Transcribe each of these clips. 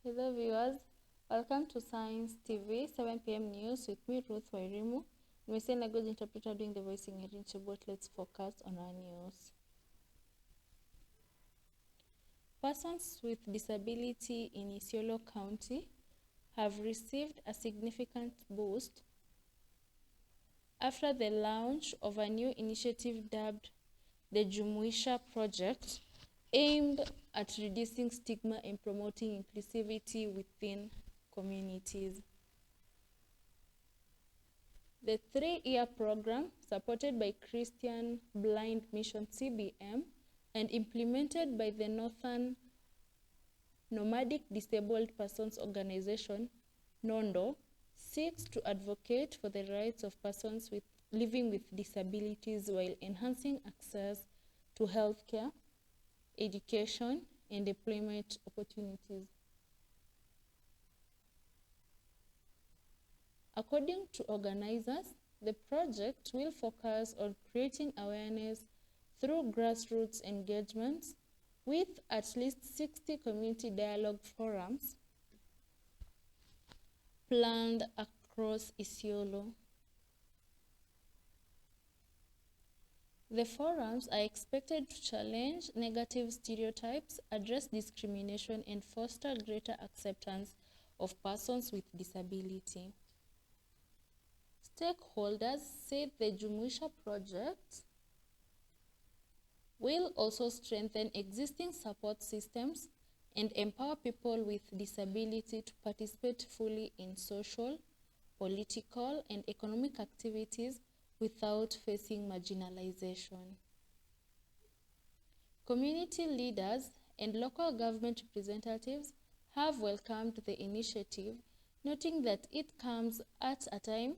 Hello viewers, welcome to Science TV 7 p.m. news with me, Ruth Wairimu. Nimesema language interpreter doing the voicing in Chibot. Let's focus on our news. Persons with disability in Isiolo County have received a significant boost after the launch of a new initiative dubbed the Jumuisha Project, aimed at reducing stigma and promoting inclusivity within communities. The 3-year program, supported by Christian Blind Mission CBM and implemented by the Northern Nomadic Disabled Persons Organization, NONDO, seeks to advocate for the rights of persons living with disabilities while enhancing access to healthcare, education, and employment opportunities. According to organizers, the project will focus on creating awareness through grassroots engagements with at least 60 community dialogue forums planned across Isiolo. The forums are expected to challenge negative stereotypes, address discrimination, and foster greater acceptance of persons with disability. Stakeholders said the Jumuisha Project will also strengthen existing support systems and empower people with disability to participate fully in social, political, and economic activities without facing marginalization. Community leaders and local government representatives have welcomed the initiative, noting that it comes at a time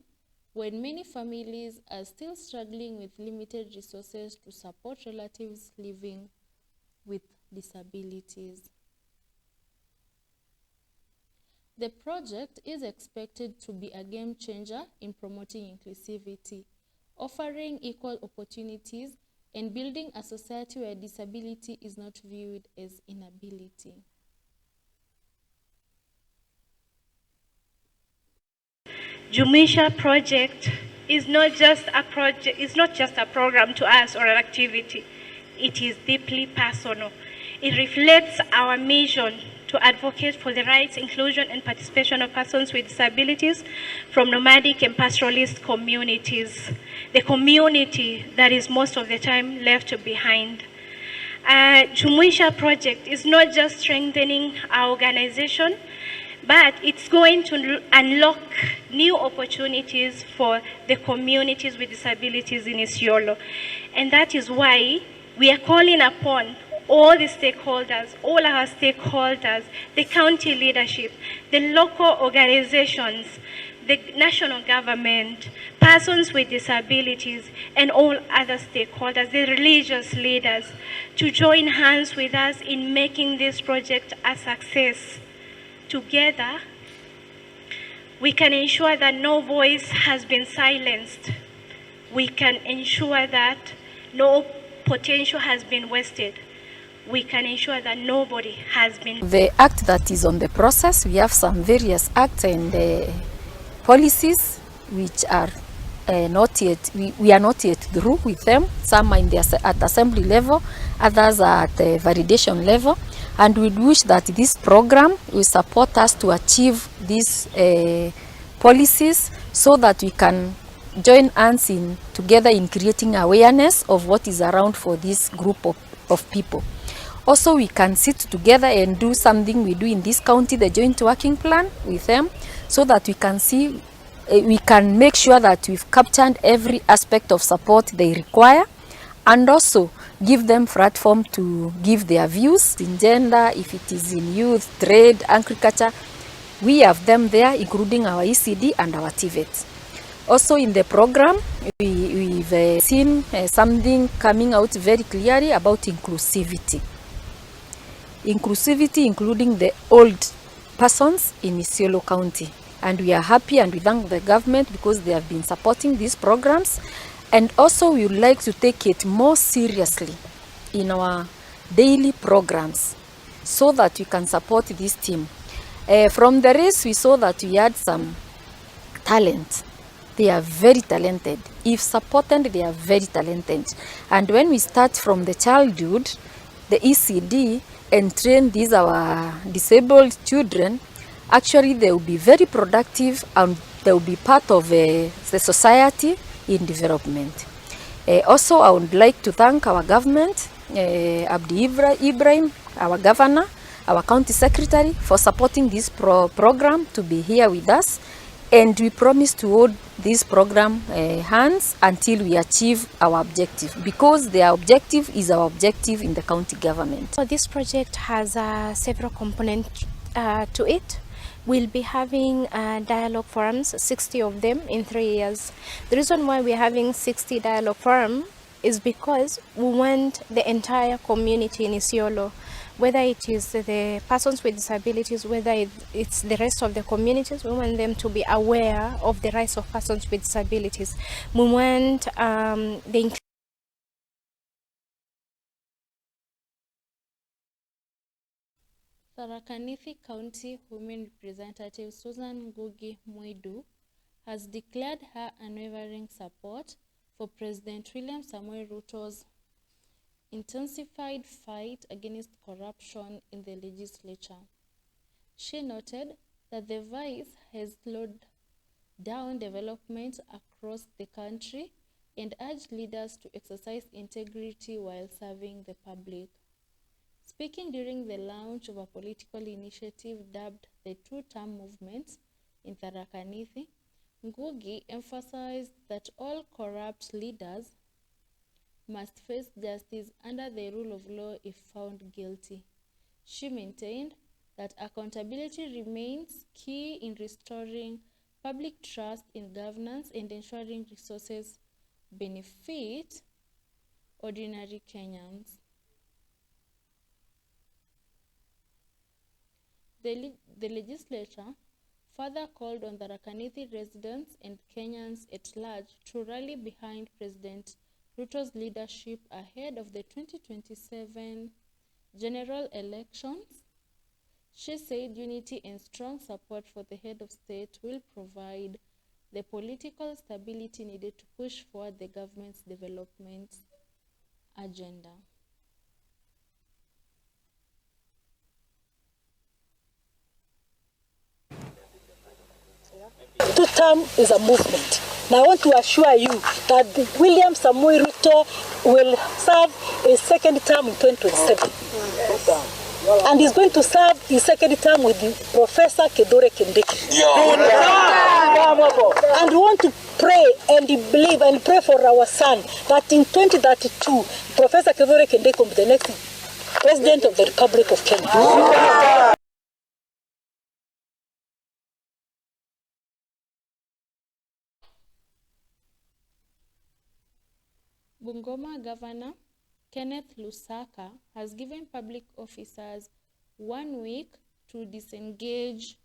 when many families are still struggling with limited resources to support relatives living with disabilities. The project is expected to be a game changer in promoting inclusivity, offering equal opportunities, and building a society where disability is not viewed as inability. Jumuisha Project is not just a program to us or an activity. It is deeply personal. It reflects our mission to advocate for the rights, inclusion, and participation of persons with disabilities from nomadic and pastoralist communities, the community that is most of the time left behind. Jumuisha Project is not just strengthening our organization, but it's going to unlock new opportunities for the communities with disabilities in Isiolo. And that is why we are calling upon all the stakeholders, all our stakeholders, the county leadership, the local organizations, the national government, persons with disabilities, and all other stakeholders, the religious leaders, to join hands with us in making this project a success. Together, we can ensure that no voice has been silenced. We can ensure that no potential has been wasted. We can ensure that nobody has been... The act that is on the process, we have some various acts and policies which are not yet, we are not yet through with them. Some are at assembly level, others are at the validation level. And we wish that this program will support us to achieve these policies so that we can join hands together in creating awareness of what is around for this group of people. Also, we can sit together and do something we do in this county, the joint working plan with them, so that we can see, we can make sure that we've captured every aspect of support they require, and also give them platform to give their views in gender, if it is in youth, trade, agriculture. We have them there, including our ECD and our TVET. Also in the program, we've seen something coming out very clearly about inclusivity. Inclusivity including the old persons in Isiolo County. And we are happy and we thank the government because they have been supporting these programs. And also we would like to take it more seriously in our daily programs so that we can support this team. From the race, we saw that we had some talent. They are very talented. If supported, they are very talented. And when we start from the childhood, the ECD, and train these our disabled children, actually they will be very productive and they will be part of the society in development. Also, I would like to thank our government, Abdi Ibrahim, our governor, our county secretary, for supporting this program to be here with us. And we promise to hold this program hands until we achieve our objective, because their objective is our objective in the county government. So this project has several components to it. We'll be having dialogue forums, 60 of them in 3 years. The reason why we're having 60 dialogue forums is because we want the entire community in Isiolo, whether it is the persons with disabilities, whether it's the rest of the communities, we want them to be aware of the rights of persons with disabilities. We want the Tharaka Nithi County Women Representative Susan Ngugi Muidu has declared her unwavering support for President William Samoei Ruto's intensified fight against corruption in the legislature. She noted that the vice has slowed down development across the country and urged leaders to exercise integrity while serving the public. Speaking during the launch of a political initiative dubbed the Two-Term Movement in Tharaka Nithi, Ngugi emphasized that all corrupt leaders must face justice under the rule of law if found guilty. She maintained that accountability remains key in restoring public trust in governance and ensuring resources benefit ordinary Kenyans. The legislature further called on Tharaka Nithi residents and Kenyans at large to rally behind President Ruto's leadership ahead of the 2027 general elections. She said unity and strong support for the head of state will provide the political stability needed to push forward the government's development agenda. Two-term is a movement. Now I want to assure you that William Samoei Ruto will serve a second term in 2027. And he's going to serve his second term with Professor Kithure Kindiki. And we want to pray and believe and pray for our son that in 2032, Professor Kithure Kindiki will be the next President of the Republic of Kenya. Bungoma Governor Kenneth Lusaka has given public officers 1 week to disengage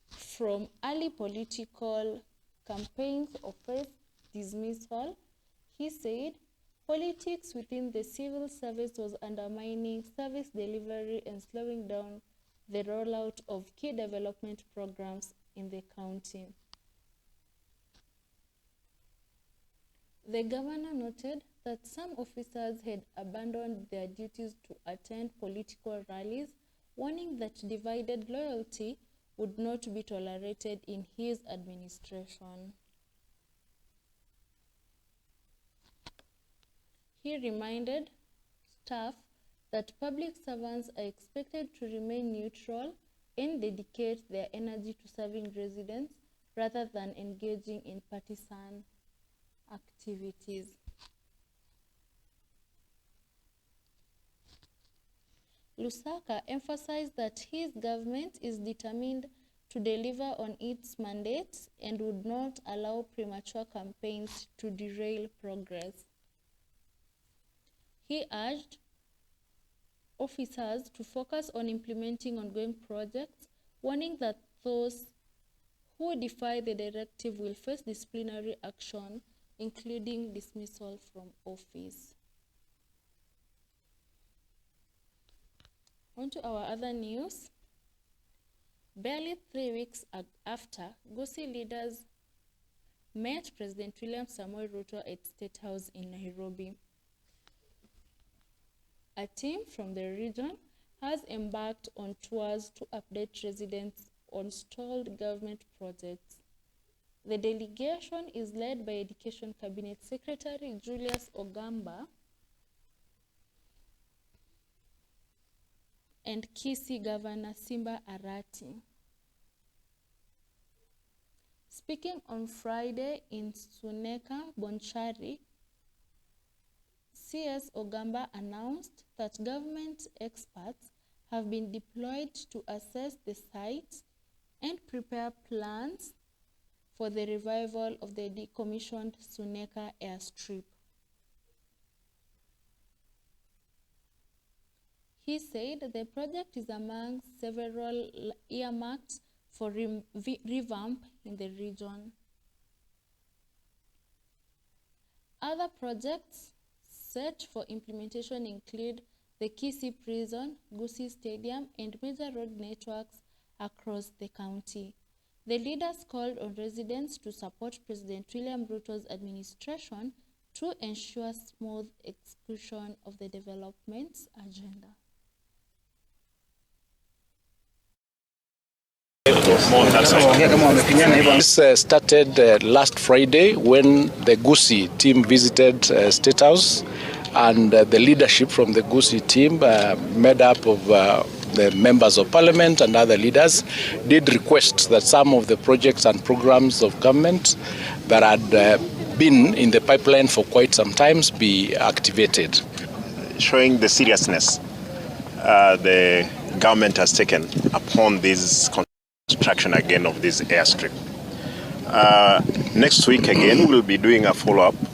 from early political campaigns or face dismissal. He said politics within the civil service was undermining service delivery and slowing down the rollout of key development programs in the county. The governor noted that some officers had abandoned their duties to attend political rallies, warning that divided loyalty would not be tolerated in his administration. He reminded staff that public servants are expected to remain neutral and dedicate their energy to serving residents rather than engaging in partisan activities. Lusaka emphasized that his government is determined to deliver on its mandates and would not allow premature campaigns to derail progress. He urged officers to focus on implementing ongoing projects, warning that those who defy the directive will face disciplinary action, including dismissal from office. On to our other news. Barely 3 weeks after, Gusii leaders met President William Samoei Ruto at State House in Nairobi. A team from the region has embarked on tours to update residents on stalled government projects. The delegation is led by Education Cabinet Secretary Julius Ogamba and Kisii Governor Simba Arati. Speaking on Friday in Suneka, Bonchari, CS Ogamba announced that government experts have been deployed to assess the site and prepare plans for the revival of the decommissioned Suneka airstrip. He said the project is among several earmarked for revamp in the region. Other projects set for implementation include the Kisii Prison, Gusii Stadium, and major road networks across the county. The leaders called on residents to support President William Ruto's administration to ensure smooth execution of the development agenda. This started last Friday when the Gusii team visited State House, and the leadership from the Gusii team, made up of the members of parliament and other leaders, did request that some of the projects and programs of government that had been in the pipeline for quite some time be activated. Showing the seriousness the government has taken upon this construction again of this airstrip. Next week again, we'll be doing a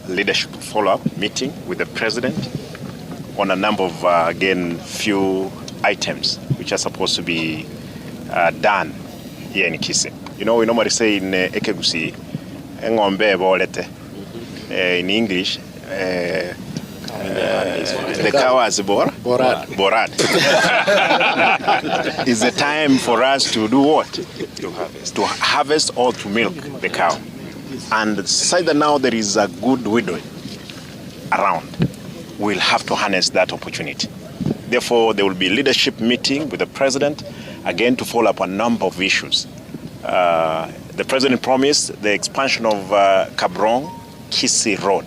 leadership follow-up meeting with the president on a number of, few items which are supposed to be done here in Kisii. You know, we normally say in Ekegusii, ng'ombe bolete. In English, the cow is borad. It's the time for us to do what? To harvest or to milk the cow. And say that now there is a good widow around, we'll have to harness that opportunity. Therefore, there will be a leadership meeting with the president, again to follow up a number of issues. The president promised the expansion of Kabrong-Kisii Road.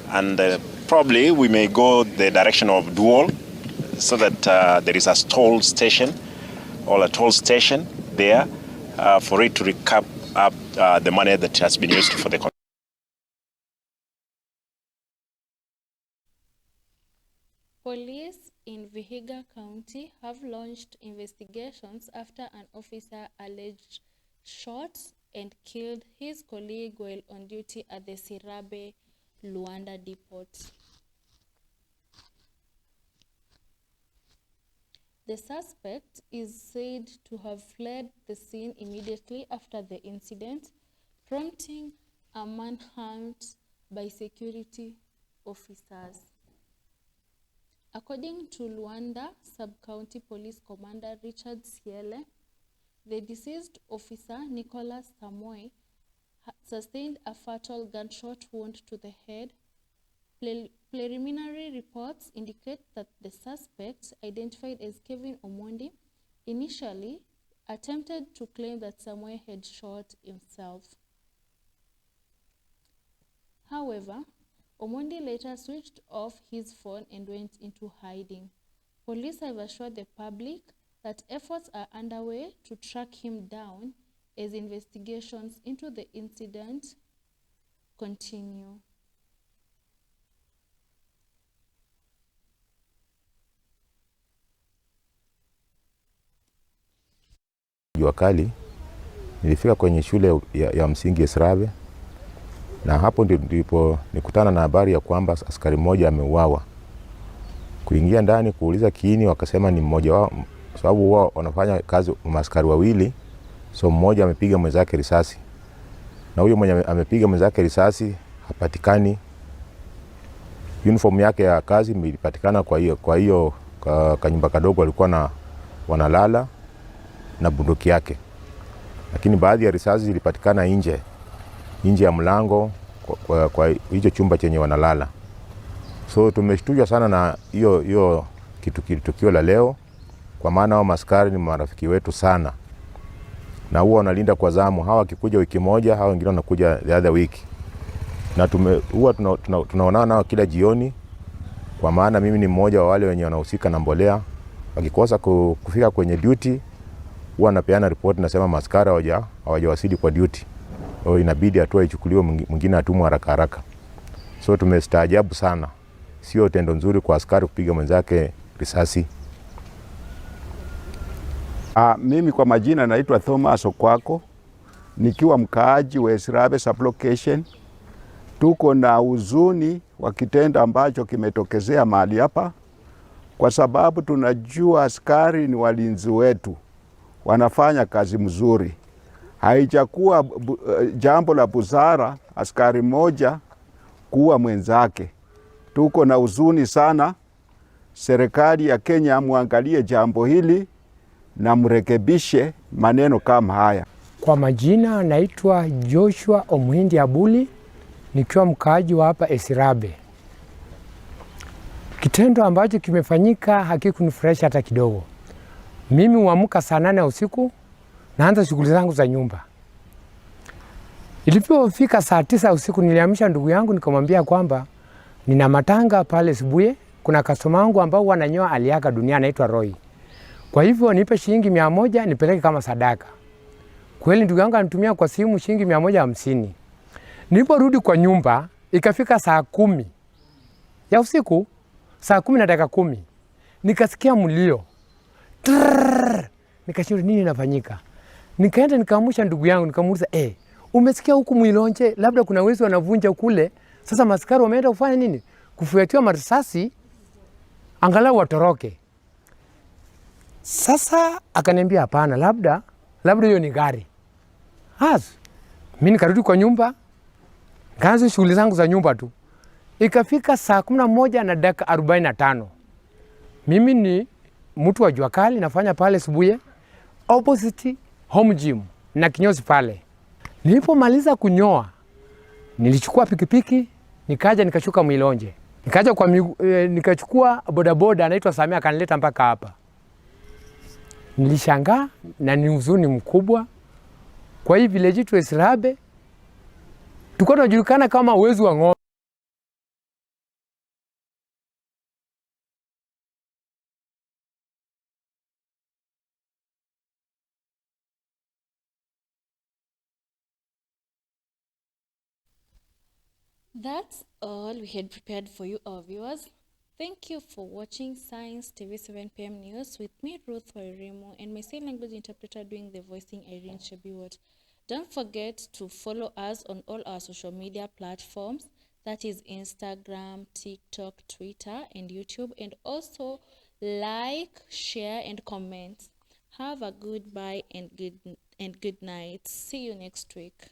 And probably we may go the direction of dual, so that there is a toll station or a toll station there for it to recap up the money that has been used for the Police in Vihiga County have launched investigations after an officer alleged shot and killed his colleague while on duty at the Sirabe Luanda depot. The suspect is said to have fled the scene immediately after the incident, prompting a manhunt by security officers. According to Luanda Sub-County Police Commander Richard Siele, the deceased officer, Nicholas Samoei, sustained a fatal gunshot wound to the head. Preliminary reports indicate that the suspect, identified as Kevin Omondi, initially attempted to claim that Samoei had shot himself. However, Omondi later switched off his phone and went into hiding. Police have assured the public that efforts are underway to track him down as investigations into the incident continue. Jua kali nilifika kwenye shule ya msingi Esrabe, na hapo ndipo nikutana na habari ya kwamba askari mmoja ameuawa. Kuingia ndani kuuliza kiini, wakasema ni mmoja wao, sababu wao wanafanya kazi maaskari wawili, so mmoja amepiga mwenzake risasi. Na huyo mwenye amepiga mwenzake risasi hapatikani. Uniform yake ya kazi ilipatikana kwa hiyo kanyumba kadogo alikuwa wanalala. na bunduki yake, lakini baadhi ya risasi zilipatikana nje ya mlango kwa hicho chumba chenye wanalala. So tumeshtushwa sana na hiyo tukio la leo, kwa maana hao maskari ni marafiki wetu sana, na huwa wanalinda kwa zamu. Hawa wakikuja wiki moja, hawa wengine wanakuja the other week, na huwa tunaonana nao kila jioni, kwa maana mimi ni mmoja wa wale wenye wanahusika na mbolea. Wakikosa kufika kwenye duty, huwa napeana report, nasema maskari hawajawasili kwa duty, inabidi hatua ichukuliwe, mwingine atumwe haraka. So tumestaajabu sana, sio tendo nzuri kwa askari kupiga mwenzake risasi. Mimi kwa majina naitwa Thomas Okwako, nikiwa mkaaji wa Esrabe sublocation. Tuko na huzuni wa kitendo ambacho kimetokezea mahali hapa, kwa sababu tunajua askari ni walinzi wetu, wanafanya kazi mzuri. Haijakuwa jambo la busara askari moja kuwa mwenzake. Tuko na huzuni sana. Serikali ya Kenya muangalie jambo hili na mrekebishe maneno kama haya. Kwa majina naitwa Joshua Omuhindi Abuli, nikiwa mkaaji wa hapa Esirabe. Kitendo ambacho kimefanyika hakikunifurahisha hata kidogo. Mimi huamka saa 8 usiku, naanza shughuli zangu za nyumba. Ilipofika saa 9 usiku, niliamsha ndugu yangu nikamwambia kwamba nina matanga pale Sibuye, kuna customer wangu ambao wananyoa aliaga dunia, anaitwa Roy. Kwa hivyo nipe shilingi 100 nipeleke kama sadaka. Kweli ndugu yangu anitumia kwa simu shilingi 150. Niliporudi kwa nyumba, ikafika saa 10 ya usiku, saa 10 na dakika 10, nikasikia mlio. Nikashindwa nini inafanyika. Nikaenda nikaamsha ndugu yangu, nikamuuliza, umesikia huku Mwilonje labda kuna wezi wanavunja kule, sasa maskari wameenda kufanya nini? Kufuatiwa marisasi angalau watoroke. Sasa akaniambia hapana, labda hiyo ni gari. Mimi nikarudi kwa nyumba, kaanza shughuli zangu za nyumba tu. Ikafika saa 11 na dakika 45. Mimi ni mtu wa jua kali, nafanya pale Sibuye opposite home gym na kinyozi pale. Nilipomaliza kunyoa, nilichukua pikipiki, nikaja nikashuka Mwilonje. Nikaja kwa nikachukua bodaboda anaitwa Samia, akanileta mpaka hapa. Nilishangaa na ni huzuni mkubwa. Kwa hii village yetu Esirabe tulikuwa tunajulikana kama wezi wa ng'ombe. That's all we had prepared for you, our viewers. Thank you for watching Science TV 7 PM News with me, Ruth Wairimu, and my sign language interpreter doing the voicing, Irene Shebiwot. Don't forget to follow us on all our social media platforms, that is Instagram, TikTok, Twitter, and YouTube, and also like, share, and comment. Have a good bye and good night. See you next week.